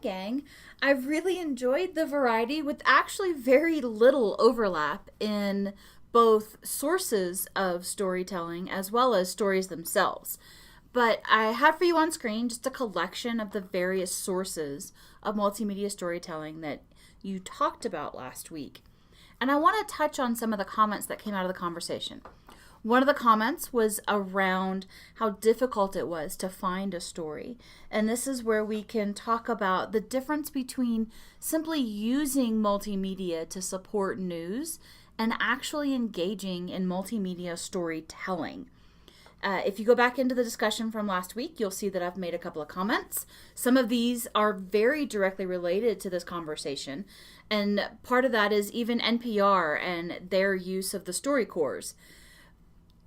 gang. I've really enjoyed the variety with actually very little overlap in both sources of storytelling as well as stories themselves. But I have for you on screen just a collection of the various sources of multimedia storytelling that you talked about last week. And I want to touch on some of the comments that came out of the conversation. One of the comments was around how difficult it was to find a story. And this is where we can talk about the difference between simply using multimedia to support news and actually engaging in multimedia storytelling. If you go back into the discussion from last week, you'll see that I've made a couple of comments. Some of these are very directly related to this conversation. And part of that is even NPR and their use of the story cores.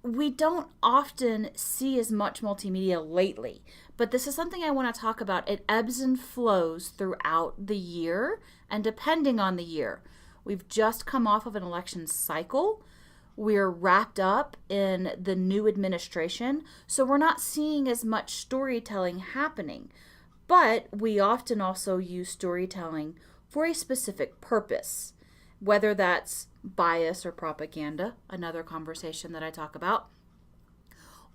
We don't often see as much multimedia lately, but this is something I want to talk about. It ebbs and flows throughout the year and depending on the year. We've just come off of an election cycle. We're wrapped up in the new administration, so we're not seeing as much storytelling happening. But we often also use storytelling for a specific purpose, whether that's bias or propaganda, another conversation that I talk about,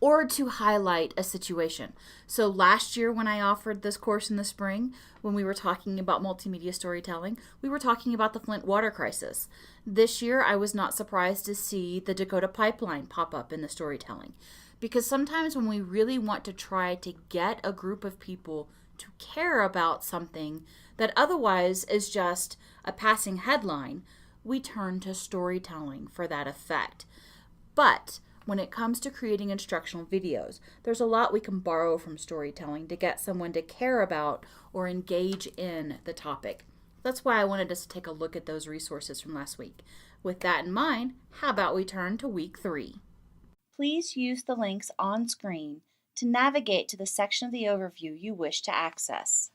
or to highlight a situation. So last year when I offered this course in the spring, when we were talking about multimedia storytelling, we were talking about the Flint water crisis. This year I was not surprised to see the Dakota pipeline pop up in the storytelling, because sometimes when we really want to try to get a group of people to care about something that otherwise is just a passing headline, we turn to storytelling for that effect. But when it comes to creating instructional videos, there's a lot we can borrow from storytelling to get someone to care about or engage in the topic. That's why I wanted us to take a look at those resources from last week. With that in mind, how about we turn to week 3? Please use the links on screen to navigate to the section of the overview you wish to access.